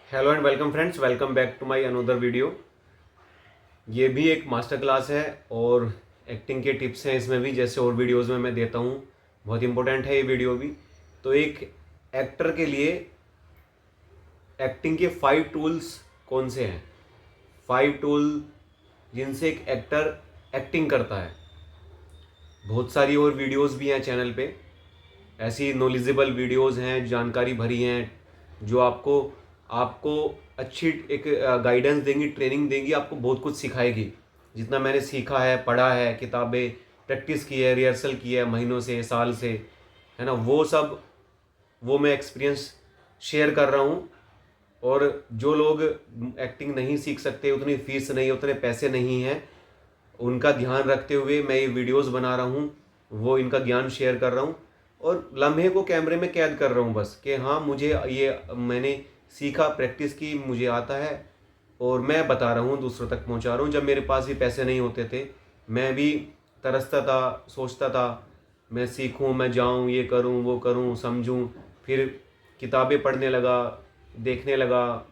Hello and welcome friends, welcome back to my another video. ये भी एक master class है और एक्टिंग के टिप्स हैं इसमें भी, जैसे और वीडियोस में मैं देता हूँ। बहुत इंपॉर्टेंट है ये वीडियो भी। तो एक एक्टर के लिए एक्टिंग के 5 टूल्स कौन से हैं? 5 टूल जिनसे एक एक्टर एक्टिंग करता है। बहुत सारी और वीडियोस भी हैं चैनल पे, ऐसी नॉलेजेबल वीडियोस हैं, जानकारी भरी हैं, जो आपको आपको अच्छी एक गाइडेंस देंगी, ट्रेनिंग देंगी, आपको बहुत कुछ सिखाएगी। जितना मैंने सीखा है, पढ़ा है, किताबें प्रैक्टिस की है, रिहर्सल की है महीनों से, साल से, है ना, वो मैं एक्सपीरियंस शेयर कर रहा हूँ। और जो लोग एक्टिंग नहीं सीख सकते, उतनी फीस नहीं, उतने पैसे नहीं हैं, उनका ध्यान रखते हुए मैं ये वीडियोस बना रहा हूँ, वो इनका ज्ञान शेयर कर रहा हूँ और लम्हे को कैमरे में कैद कर रहा हूँ बस, कि हाँ मुझे ये मैंने सीखा, प्रैक्टिस की, मुझे आता है और मैं बता रहा हूँ, दूसरों तक पहुँचा रहा हूँ। जब मेरे पास भी पैसे नहीं होते थे, मैं भी तरसता था, सोचता था मैं सीखूँ, मैं जाऊँ, ये करूँ, वो करूँ, समझूँ। फिर किताबें पढ़ने लगा, देखने लगा,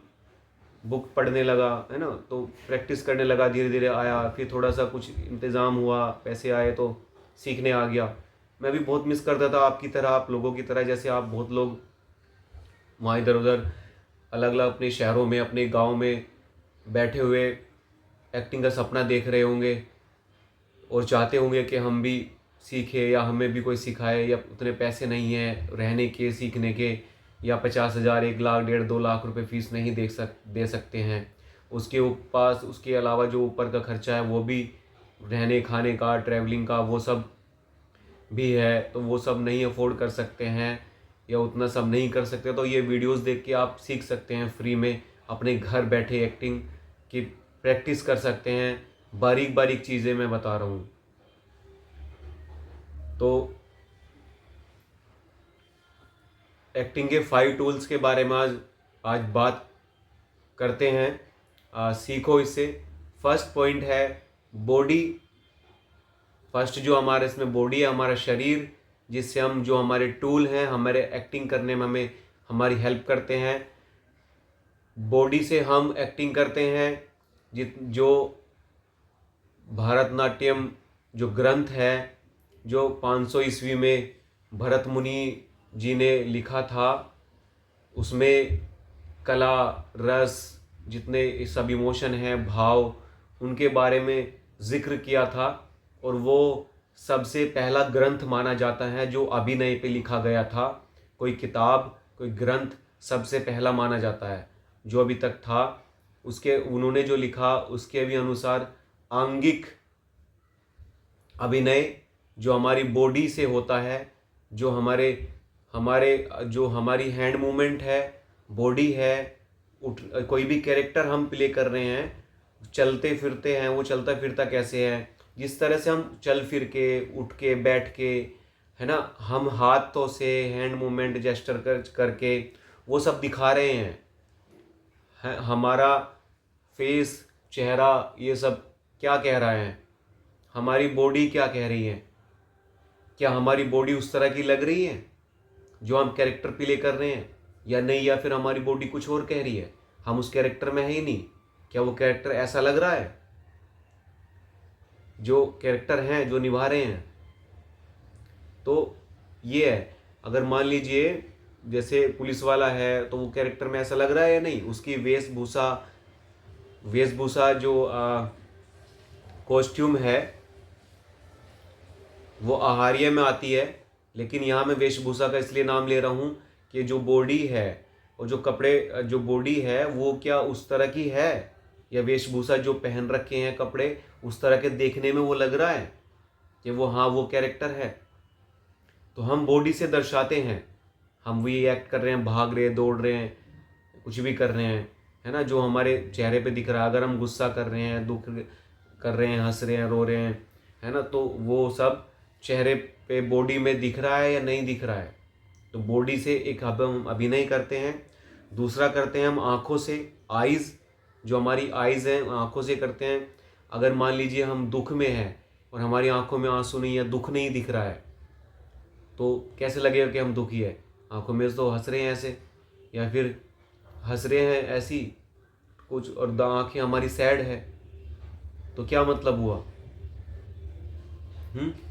बुक पढ़ने लगा, है ना, तो प्रैक्टिस करने लगा, धीरे धीरे आया। फिर थोड़ा सा कुछ इंतज़ाम हुआ, पैसे आए तो सीखने आ गया। मैं भी बहुत मिस करता था आपकी तरह, आप लोगों की तरह, जैसे आप बहुत लोग वहाँ इधर उधर अलग अलग अपने शहरों में, अपने गांव में बैठे हुए एक्टिंग का सपना देख रहे होंगे और चाहते होंगे कि हम भी सीखें या हमें भी कोई सिखाए, या उतने पैसे नहीं हैं रहने के, सीखने के, या 50,000, 1 लाख, 1.5-2 लाख रुपए फीस नहीं दे सकते हैं। उसके पास उसके अलावा जो ऊपर का खर्चा है, वो भी रहने खाने का, ट्रैवलिंग का, वो सब भी है, तो वो सब नहीं अफोर्ड कर सकते हैं या उतना सब नहीं कर सकते। तो ये वीडियोस देख के आप सीख सकते हैं फ्री में, अपने घर बैठे एक्टिंग की प्रैक्टिस कर सकते हैं। बारीक बारीक चीज़ें मैं बता रहा हूँ। तो एक्टिंग के 5 टूल्स के बारे में आज आज बात करते हैं। सीखो इससे। फर्स्ट पॉइंट है बॉडी। फर्स्ट जो हमारे इसमें बॉडी है, हमारा शरीर, जिससे हम, जो हमारे टूल हैं हमारे एक्टिंग करने में हमें हमारी हेल्प करते हैं। बॉडी से हम एक्टिंग करते हैं। जो भारतनाट्यम जो ग्रंथ है, जो 500 ईस्वी में भरत मुनि जी ने लिखा था, उसमें कला, रस, जितने सब इमोशन हैं, भाव, उनके बारे में जिक्र किया था। और वो सबसे पहला ग्रंथ माना जाता है जो अभिनय पे लिखा गया था। कोई किताब, कोई ग्रंथ सबसे पहला माना जाता है जो अभी तक था। उसके उन्होंने जो लिखा, उसके भी अनुसार आंगिक अभिनय जो हमारी बॉडी से होता है, जो हमारे हमारे जो हमारी हैंड मूवमेंट है, बॉडी है, उठ कोई भी कैरेक्टर हम प्ले कर रहे हैं, चलते फिरते हैं, वो चलता फिरता कैसे है, जिस तरह से हम चल फिर के, उठ के, बैठ के, है ना, हम हाथों से हैंड मूवमेंट जेस्टर करके वो सब दिखा रहे हैं। हमारा फेस, चेहरा, ये सब क्या कह रहा है, हमारी बॉडी क्या कह रही है, क्या हमारी बॉडी उस तरह की लग रही है जो हम कैरेक्टर प्ले कर रहे हैं या नहीं, या फिर हमारी बॉडी कुछ और कह रही है, हम उस कैरेक्टर में है ही नहीं। क्या वो कैरेक्टर ऐसा लग रहा है जो कैरेक्टर हैं, जो निभा रहे हैं? तो ये है। अगर मान लीजिए जैसे पुलिस वाला है, तो वो कैरेक्टर में ऐसा लग रहा है या नहीं, उसकी वेशभूषा वेशभूषा जो कॉस्ट्यूम है वो आहार्य में आती है। लेकिन यहाँ मैं वेशभूषा का इसलिए नाम ले रहा हूँ कि जो बॉडी है और जो कपड़े, जो बॉडी है, वो क्या उस तरह की है, या वेशभूषा जो पहन रखे हैं कपड़े उस तरह के देखने में वो लग रहा है कि वो, हाँ, वो कैरेक्टर है। तो हम बॉडी से दर्शाते हैं, हम वही एक्ट कर रहे हैं, भाग रहे हैं, दौड़ रहे हैं, कुछ भी कर रहे हैं, है ना, जो हमारे चेहरे पे दिख रहा है। अगर हम गुस्सा कर रहे हैं, दुख कर रहे हैं, हंस रहे हैं, रो रहे हैं, है ना, तो वो सब चेहरे पे, बॉडी में दिख रहा है या नहीं दिख रहा है। तो बॉडी से एक हम अभिनय करते हैं। दूसरा करते हैं हम आँखों से, आइज़, जो हमारी आइज़ हैं आँखों से करते हैं। अगर मान लीजिए हम दुख में हैं और हमारी आँखों में आंसू नहीं है, दुख नहीं दिख रहा है, तो कैसे लगेगा कि हम दुखी है? आंखों में तो हंस रहे हैं ऐसे, या फिर हंस रहे हैं ऐसी कुछ और आंखें हमारी सैड है, तो क्या मतलब हुआ?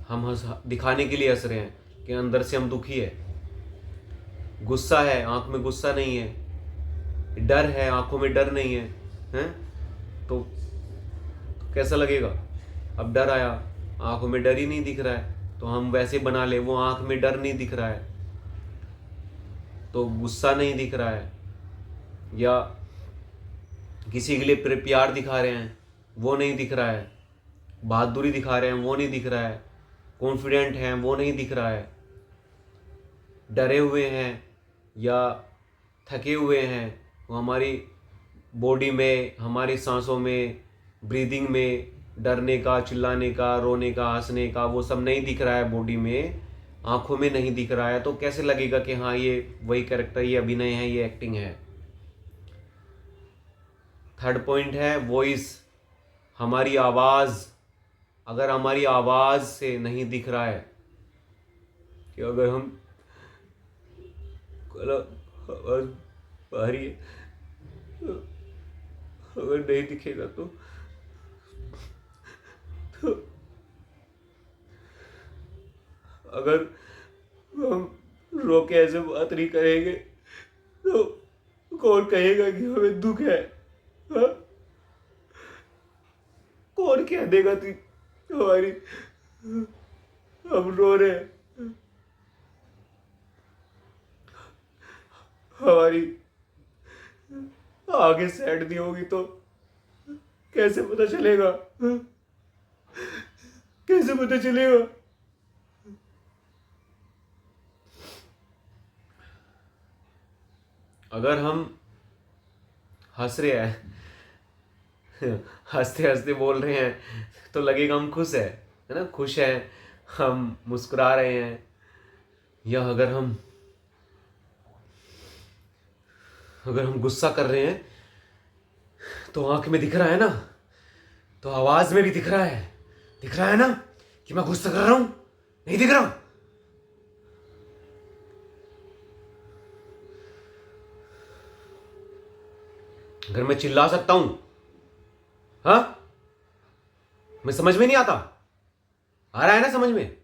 हम हंस दिखाने के लिए हंस रहे हैं कि अंदर से हम दुखी है। गुस्सा है, आंख में गुस्सा नहीं है। डर है, आंखों में डर नहीं है, हैं? तो कैसा लगेगा? अब डर आया, आंखों में डर ही नहीं दिख रहा है, तो हम वैसे बना ले, वो आंख में डर नहीं दिख रहा है तो गुस्सा नहीं दिख रहा है, या किसी के लिए प्यार दिखा रहे हैं वो नहीं दिख रहा है, बहादुरी दिखा रहे हैं वो नहीं दिख रहा है, कॉन्फिडेंट हैं वो नहीं दिख रहा है, डरे हुए हैं या थके हुए हैं, वो हमारी बॉडी में, हमारी सांसों में, ब्रीदिंग में डरने का, चिल्लाने का, रोने का, हंसने का वो सब नहीं दिख रहा है बॉडी में, आंखों में नहीं दिख रहा है, तो कैसे लगेगा कि हाँ ये वही कैरेक्टर, ये अभिनय है, ये एक्टिंग है? थर्ड पॉइंट है वॉइस, हमारी आवाज़। अगर हमारी आवाज़ से नहीं दिख रहा है कि अगर हम आवाज़ आ रही है, अगर नहीं दिखेगा तो अगर हम रो के ऐसे बात नहीं करेंगे तो कौन कहेगा कि हमें दुख है? हाँ? कौन कह देगा तू हमारी हम रो रहे हैं? हमारी आगे सैड नहीं होगी तो कैसे पता चलेगा? हाँ? कैसे पता चलेगा? अगर हम हंस रहे हैं, हंसते हंसते बोल रहे हैं, तो लगेगा हम खुश है ना, खुश है, हम मुस्कुरा रहे हैं। या अगर हम गुस्सा कर रहे हैं तो आंख में दिख रहा है ना, तो आवाज में भी दिख रहा है ना कि मैं गुस्सा कर रहा हूं? नहीं दिख रहा? अगर मैं चिल्ला सकता हूं, हाँ, मैं समझ में नहीं आता? आ रहा है ना समझ में?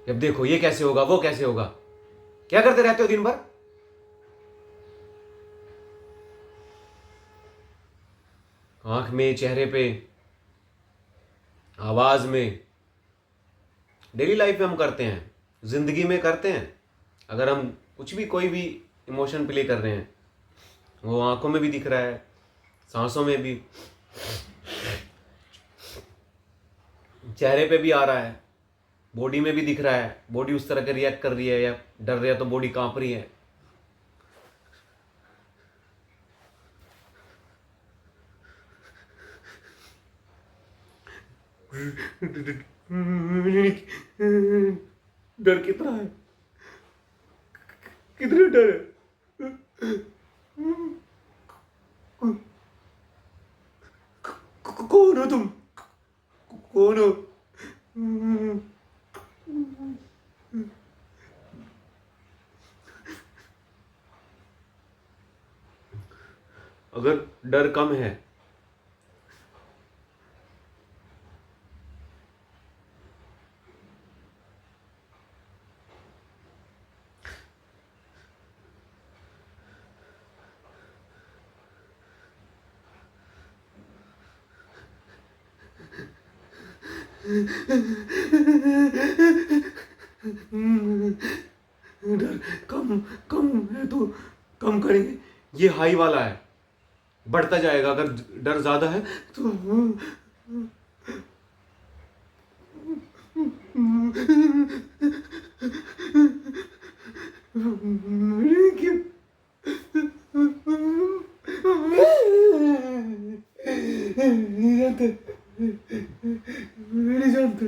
अब देखो ये कैसे होगा, वो कैसे होगा, क्या करते रहते हो दिन भर? आंख में, चेहरे पे, आवाज में, डेली लाइफ में हम करते हैं, जिंदगी में करते हैं। अगर हम कुछ भी, कोई भी इमोशन प्ले कर रहे हैं, वो आंखों में भी दिख रहा है, सांसों में भी, चेहरे पे भी आ रहा है, बॉडी में भी दिख रहा है। बॉडी उस तरह के रिएक्ट कर रही है, या डर रही है तो बॉडी कांप रही है। डर कितना है, कितना डर है? कौन हो तुम? कौन हो? अगर डर कम है, डर कम कम है तो कम करेंगे। ये हाई वाला है, बढ़ता जाएगा। अगर डर ज्यादा है तो क्यों? नहीं जानते, नहीं जानते।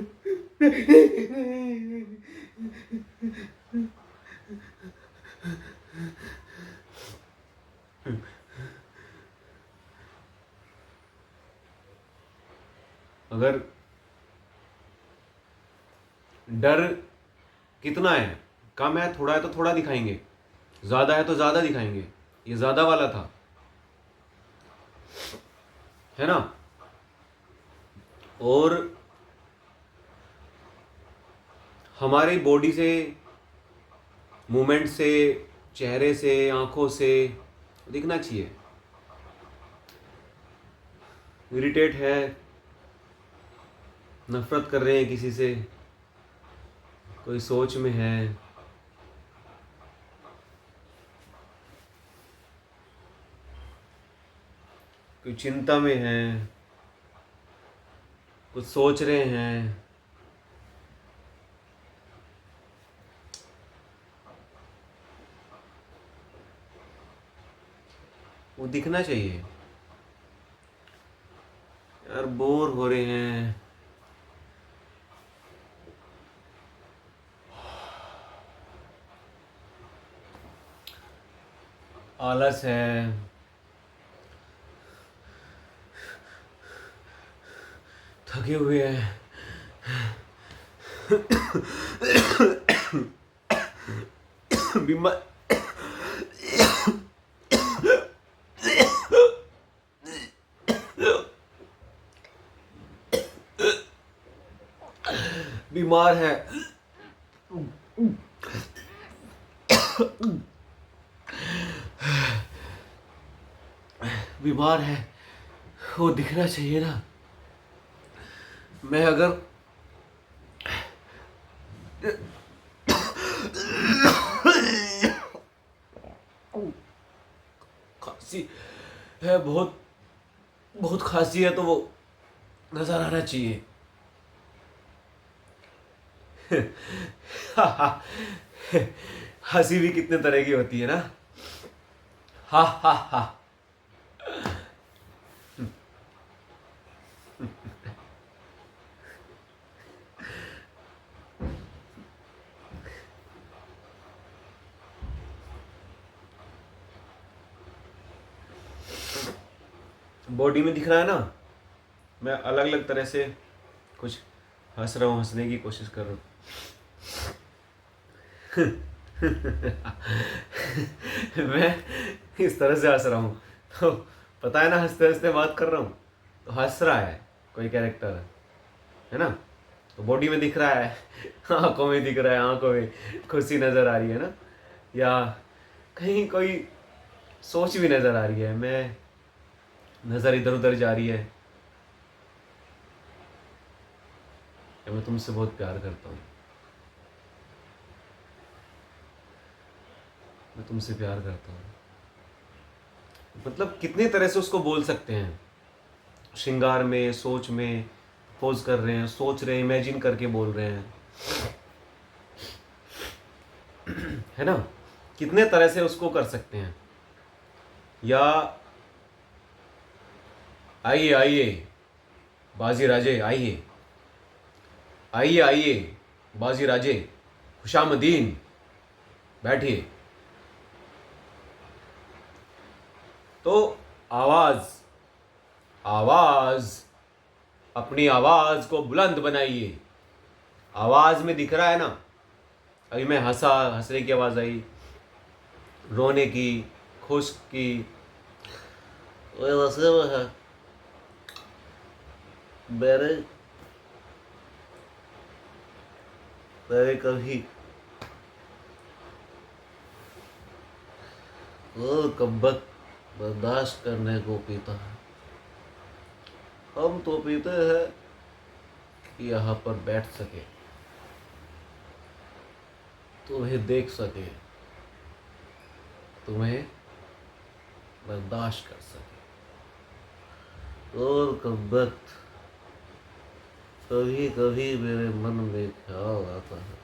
अगर डर कितना है, कम कम है, थोड़ा है तो थोड़ा दिखाएंगे, ज़्यादा है तो ज़्यादा दिखाएंगे। ये ज़्यादा वाला था, है ना। और हमारी बॉडी से, मूवमेंट से, चेहरे से, आंखों से दिखना चाहिए। इरिटेट है, नफरत कर रहे हैं किसी से, कोई सोच में है, कोई चिंता में है, कुछ सोच रहे हैं, वो दिखना चाहिए। यार बोर हो रहे हैं, आलस है, थके हुए हैं, बीमार बीमार है, बीमार है, वो दिखना चाहिए ना। मैं अगर खांसी है, बहुत बहुत खांसी है, तो वो नजर आना चाहिए। हंसी भी कितने तरह की होती है ना। हा हा हा। बॉडी में दिख रहा है ना, मैं अलग अलग तरह से कुछ हंस रहा हूँ, हंसने की कोशिश कर रहा हूँ। मैं इस तरह से हंस रहा हूँ, तो पता है ना, हंसते हंसते बात कर रहा हूँ, तो हंस रहा है कोई कैरेक्टर, है ना। तो बॉडी में दिख रहा है, आंखों में दिख रहा है, आंखों में खुशी नज़र आ रही है ना, या कहीं कोई सोच भी नज़र आ रही है, मैं नज़र इधर उधर जा रही है, या मैं तुमसे बहुत प्यार करता हूँ, मैं तुमसे प्यार करता हूँ। मतलब कितने तरह से उसको बोल सकते हैं, श्रृंगार में, सोच में पोज कर रहे हैं, सोच रहे हैं, इमेजिन करके बोल रहे हैं, है ना। कितने तरह से उसको कर सकते हैं। या आइए आइए बाजी राजे, आइए आइए आइए बाजी राजे, खुशामदीन, बैठिए। तो आवाज, आवाज, अपनी आवाज को बुलंद बनाइए। आवाज में दिख रहा है ना, अभी मैं हंसा, हंसने की आवाज आई, रोने की, खुश की, है मेरे मेरे कभी वो कब्बत बर्दाश्त करने को पीता है। हम तो पीते हैं कि यहाँ पर बैठ सके, तुम्हें देख सके, तुम्हें बर्दाश्त कर सके। और कब्बत कभी कभी मेरे मन में ख्याल आता है,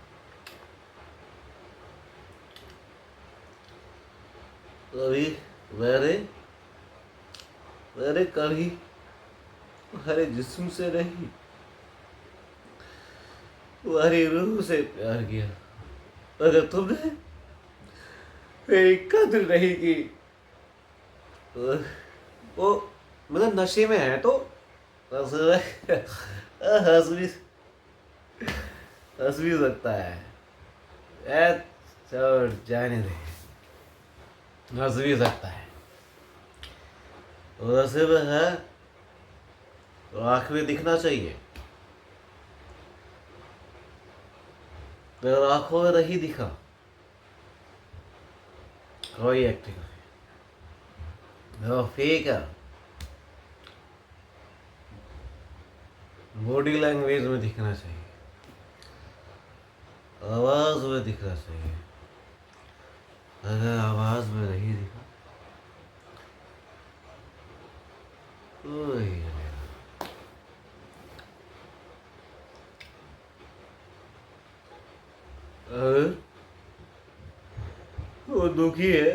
कभी मेरे मेरे कभी तुम्हारे जिस्म से नहीं, तुम्हारी रूह से प्यार किया, अगर तुमने मेरी कदर नहीं की, वो मतलब नशे में है तो हंस भी सकता है। चल जाने दे, हंस भी सकता है। वैसे में है तो आँख में दिखना चाहिए, तो आँखों में नहीं दिखा। कोई एक्टिंग नहीं, वो फेक है। बॉडी लैंग्वेज में दिखना चाहिए, आवाज में दिखना चाहिए। अगर आवाज में नहीं दिखा तो नहीं चलेगा। अगर वो दुखी है,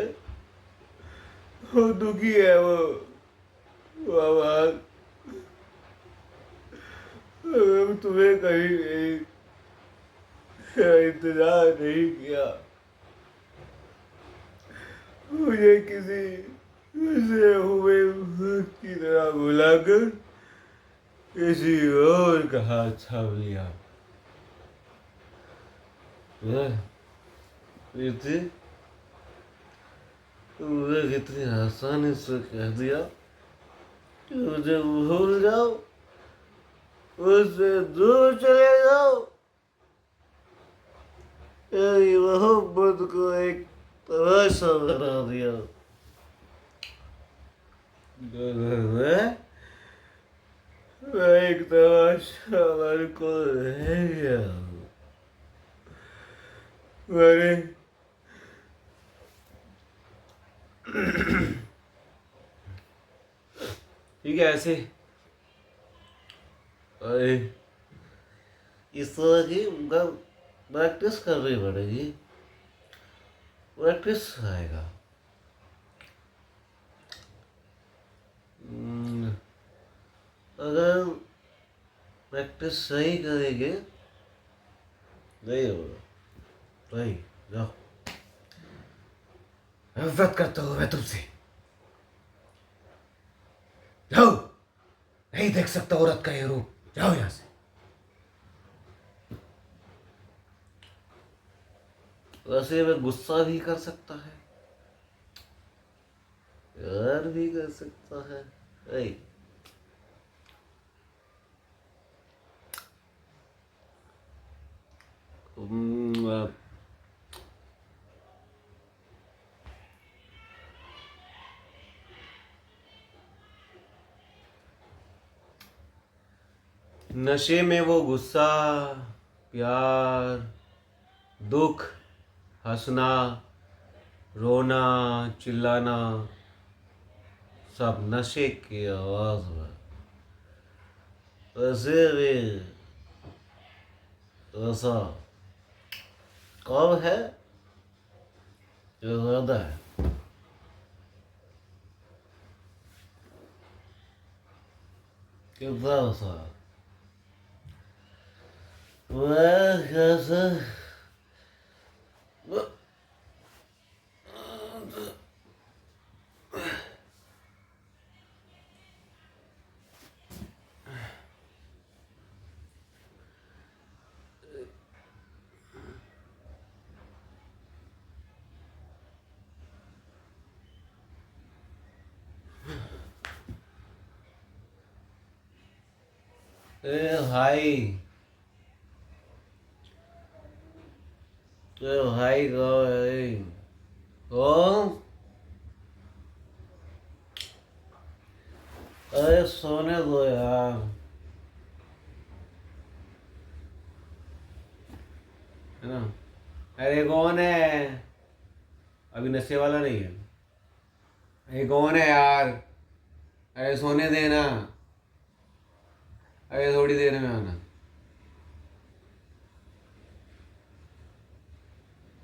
वो दुखी है, वो आवाज अगर तुम्हें कहीं इंतजार नहीं किया, मुझे किसी से हुए की तरह बुलाकर किसी और का हाथ थाम लिया, प्रीति तुमने कितनी आसानी से कह दिया कि मुझे भूल जाओ, मुझसे दूर चले जाओ। मेरी मोहब्बत को एक तमाशा बना दिया। मैं एक तमाशा बन को रह गया हूँ। मैंने ठीक है ऐसे, अरे इस तरह की प्रैक्टिस करनी पड़ेगी, प्रैक्टिस आएगा। अगर प्रैक्टिस सही करेंगे नहीं होगा। नहीं जाओ, नफरत करता हूँ मैं तुमसे, जाओ, नहीं देख सकता औरत का ये रूप, जाओ यहां से। वैसे में गुस्सा भी कर सकता है, प्यार भी कर सकता है। नहीं, नशे में वो गुस्सा, प्यार, दुख, हंसना, रोना, चिल्लाना, सब नशे की आवाज में। वैसे भी ऐसा कब है जो ज्यादा है? कितना ऐसा मैं कैसे भाई, भाई कहो कौन? अरे सोने दो यार, है ना? अरे कौन है? अभी नशे वाला नहीं है। अरे कौन है यार? अरे सोने देना, अरे थोड़ी देर में आना।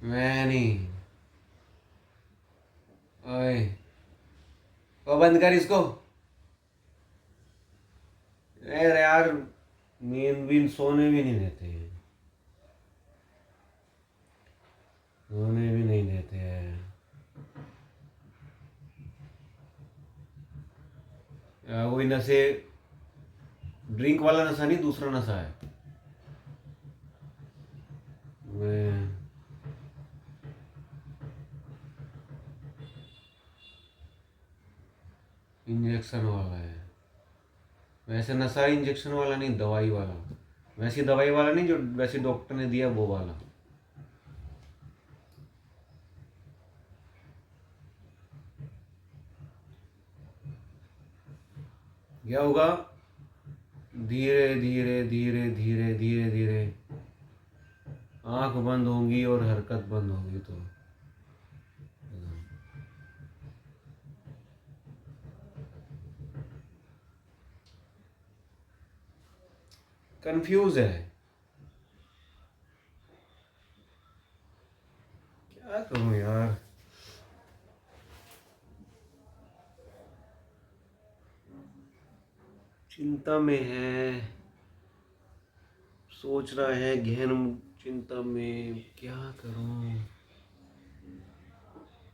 मैं नहीं। ओए, वो बंद कर इसको। अरे यार, नींद भी सोने भी नहीं देते हैं, सोने भी नहीं देते हैं। कोई नशे, ड्रिंक वाला नशा नहीं, दूसरा नशा है। मैं इंजेक्शन वाला है। वैसे नशा इंजेक्शन वाला नहीं, दवाई वाला। वैसी दवाई वाला नहीं जो वैसे डॉक्टर ने दिया वो वाला। क्या होगा? धीरे धीरे धीरे धीरे धीरे धीरे आंख बंद होंगी और हरकत बंद होगी। तो कंफ्यूज है, क्या करूं यार। चिंता में है, सोच रहा है गहन चिंता में, क्या करूं।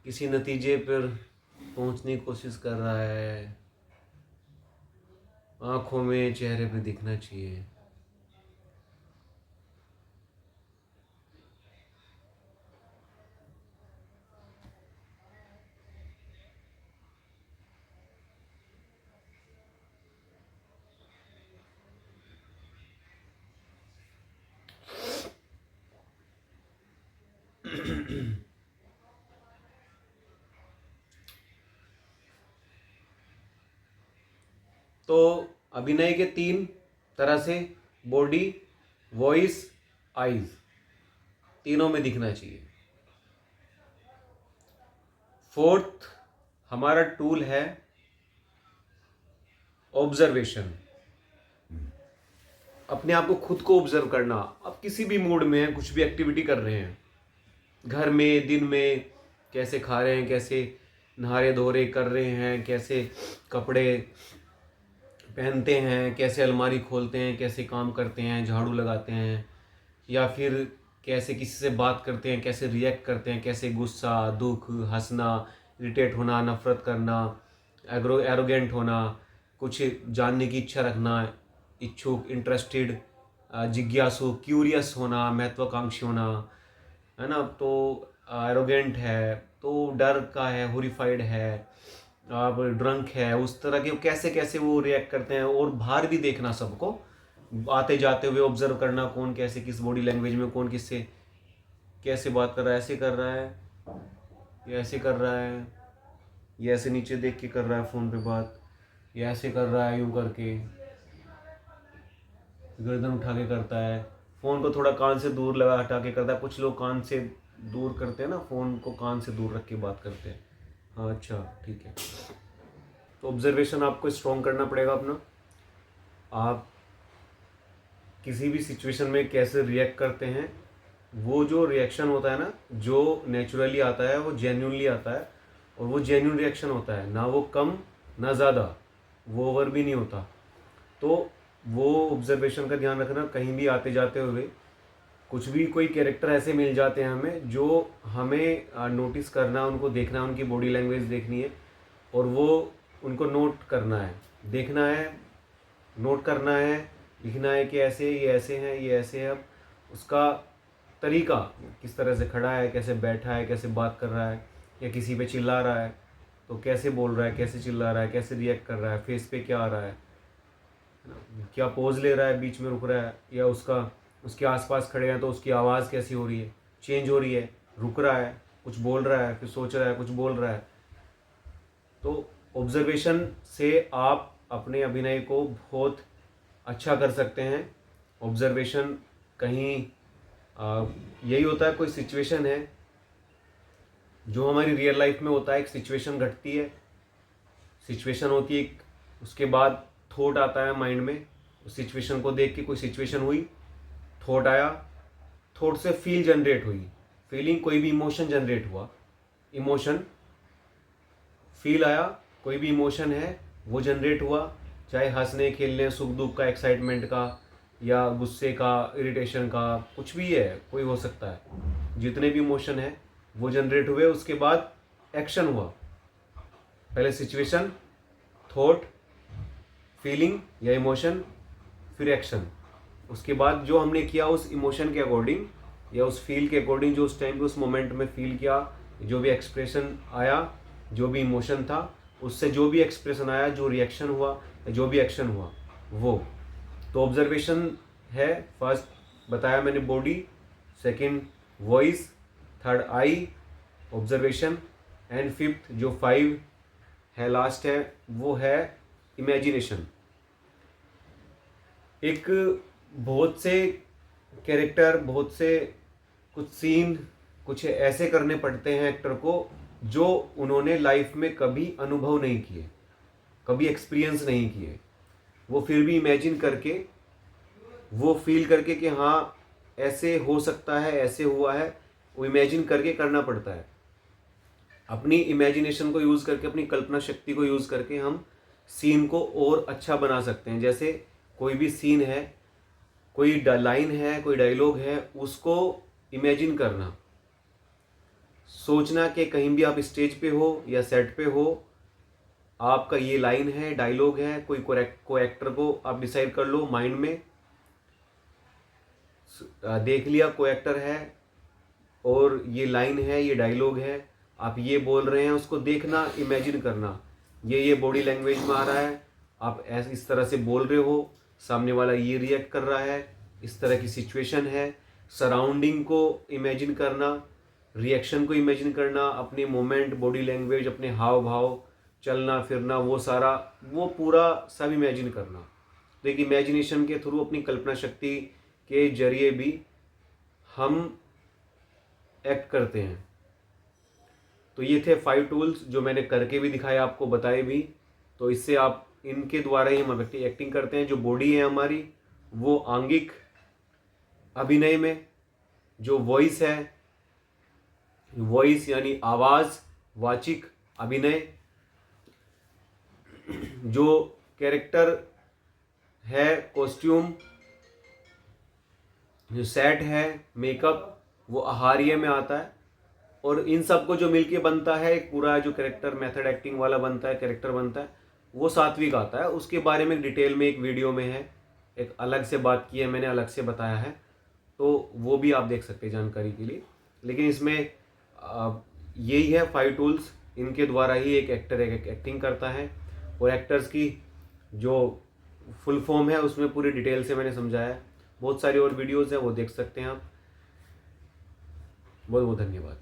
किसी नतीजे पर पहुंचने की कोशिश कर रहा है। आंखों में, चेहरे पे दिखना चाहिए। तो अभिनय के 3 तरह से, बॉडी, वॉइस, आईज, तीनों में दिखना चाहिए। 4th हमारा टूल है ऑब्जर्वेशन। अपने आप को खुद को ऑब्जर्व करना। आप किसी भी मूड में हैं, कुछ भी एक्टिविटी कर रहे हैं, घर में, दिन में, कैसे खा रहे हैं, कैसे नहारे धोरे कर रहे हैं, कैसे कपड़े पहनते हैं, कैसे अलमारी खोलते हैं, कैसे काम करते हैं, झाड़ू लगाते हैं, या फिर कैसे किसी से बात करते हैं, कैसे रिएक्ट करते हैं, कैसे गुस्सा, दुख, हंसना, इरिटेट होना, नफरत करना, एरोगेंट होना, कुछ जानने की इच्छा रखना, इच्छुक, इंटरेस्टेड, जिज्ञासु, क्यूरियस होना, महत्वाकांक्षी होना, है ना। तो एरोगेंट है, तो डर का है, हॉरिफाइड है, आप ड्रंक है, उस तरह के कैसे कैसे वो रिएक्ट करते हैं। और बाहर भी देखना, सबको आते जाते हुए ऑब्जर्व करना, कौन कैसे किस बॉडी लैंग्वेज में, कौन किससे कैसे बात कर रहा है, ऐसे कर रहा है, ये ऐसे कर रहा है, ये ऐसे नीचे देख के कर रहा है फ़ोन पे बात, ये ऐसे कर रहा है यूँ करके, गर्दन उठा के करता है, फ़ोन को थोड़ा कान से दूर लगा हटा के करता है। कुछ लोग कान से दूर करते हैं ना, फ़ोन को कान से दूर रख के बात करते हैं। हाँ, अच्छा, ठीक है। तो ऑब्जर्वेशन आपको स्ट्रॉन्ग करना पड़ेगा अपना। आप किसी भी सिचुएशन में कैसे रिएक्ट करते हैं, वो जो रिएक्शन होता है ना, जो नेचुरली आता है, वो जेन्युइनली आता है, और वो जेन्युइन रिएक्शन होता है, ना वो कम ना ज़्यादा, वो ओवर भी नहीं होता। तो वो ऑब्जर्वेशन का ध्यान रखना। कहीं भी आते जाते हुए कुछ भी कोई कैरेक्टर ऐसे मिल जाते हैं हमें, जो हमें नोटिस करना है, उनको देखना है, उनकी बॉडी लैंग्वेज देखनी है, और वो उनको नोट करना है, देखना है, नोट करना है, लिखना है कि ऐसे, ये ऐसे हैं, ये ऐसे है। अब उसका तरीका, किस तरह से खड़ा है, कैसे बैठा है, कैसे बात कर रहा है, या किसी पे चिल्ला रहा है तो कैसे बोल रहा है, कैसे चिल्ला रहा है, कैसे रिएक्ट कर रहा है, फेस पे क्या आ रहा है, क्या पोज ले रहा है, बीच में रुक रहा है, या उसके आसपास खड़े हैं तो उसकी आवाज़ कैसी हो रही है, चेंज हो रही है, रुक रहा है, कुछ बोल रहा है, फिर सोच रहा है, कुछ बोल रहा है। तो ऑब्जर्वेशन से आप अपने अभिनय को बहुत अच्छा कर सकते हैं। ऑब्जर्वेशन कहीं यही होता है, कोई सिचुएशन है जो हमारी रियल लाइफ में होता है, एक सिचुएशन घटती है, सिचुएशन होती है, उसके बाद थॉट आता है माइंड में, उस सिचुएशन को देख के कोई सिचुएशन हुई, थॉट आया, थॉट से फील जनरेट हुई, फीलिंग, कोई भी इमोशन जनरेट हुआ, इमोशन, फील आया, कोई भी इमोशन है वो जनरेट हुआ, चाहे हंसने, खेलने, सुख दुख का, एक्साइटमेंट का, या गुस्से का, इरिटेशन का, कुछ भी है, कोई हो सकता है। जितने भी इमोशन है वो जनरेट हुए, उसके बाद एक्शन हुआ। पहले सिचुएशन, थॉट, फीलिंग या इमोशन, फिर एक्शन। उसके बाद जो हमने किया उस इमोशन के अकॉर्डिंग या उस फील के अकॉर्डिंग, जो उस टाइम पे उस मोमेंट में फील किया, जो भी एक्सप्रेशन आया, जो भी इमोशन था, उससे जो भी एक्सप्रेशन आया, जो रिएक्शन हुआ, जो भी एक्शन हुआ वो। तो ऑब्जर्वेशन है, फर्स्ट बताया मैंने body, second voice, third I observation, and fifth जो 5 है लास्ट है वो है इमेजिनेशन। एक बहुत से कैरेक्टर, बहुत से कुछ सीन कुछ ऐसे करने पड़ते हैं एक्टर को जो उन्होंने लाइफ में कभी अनुभव नहीं किए, कभी एक्सपीरियंस नहीं किए। वो फिर भी इमेजिन करके, वो फील करके कि हाँ ऐसे हो सकता है, ऐसे हुआ है, वो इमेजिन करके करना पड़ता है। अपनी इमेजिनेशन को यूज़ करके, अपनी कल्पना शक्ति को यूज़ करके हम सीन को और अच्छा बना सकते हैं। जैसे कोई भी सीन है, कोई लाइन है, कोई डायलॉग है, उसको इमेजिन करना, सोचना कि कहीं भी आप स्टेज पे हो या सेट पे हो, आपका ये लाइन है, डायलॉग है, कोई एक्टर को आप डिसाइड कर लो माइंड में, देख लिया कोई एक्टर है और ये लाइन है, ये डायलॉग है, आप ये बोल रहे हैं, उसको देखना, इमेजिन करना, ये बॉडी लैंग्वेज में आ रहा है, आप ऐसे इस तरह से बोल रहे हो, सामने वाला ये रिएक्ट कर रहा है, इस तरह की सिचुएशन है। सराउंडिंग को इमेजिन करना, रिएक्शन को इमेजिन करना, अपनी मोमेंट, बॉडी लैंग्वेज, अपने हाव भाव, चलना फिरना, वो सारा, वो पूरा सब इमेजिन करना। तो एक इमेजिनेशन के थ्रू, अपनी कल्पना शक्ति के जरिए भी हम एक्ट करते हैं। तो ये थे 5 टूल्स जो मैंने करके भी दिखाए, आपको बताए भी। तो इससे आप, इनके द्वारा ही हम एक्टिंग करते हैं। जो बॉडी है हमारी, वो आंगिक अभिनय में, जो वॉइस है, वॉइस यानी आवाज़, वाचिक अभिनय, जो कैरेक्टर है, कॉस्ट्यूम, जो सेट है, मेकअप, वो आहार्य में आता है। और इन सब को जो मिलके बनता है एक पूरा जो कैरेक्टर, मेथड एक्टिंग वाला बनता है, कैरेक्टर बनता है, वो सात्विक आता है। उसके बारे में डिटेल में एक वीडियो में है, एक अलग से बात की है मैंने, अलग से बताया है, तो वो भी आप देख सकते हैं जानकारी के लिए। लेकिन इसमें यही है 5 टूल्स, इनके द्वारा ही एक एक्टर एक एक्टिंग करता है। और एक्टर्स की जो फुल फॉर्म है उसमें पूरी डिटेल से मैंने समझाया है। बहुत सारी और वीडियोज़ हैं, वो देख सकते हैं आप। बहुत बहुत धन्यवाद।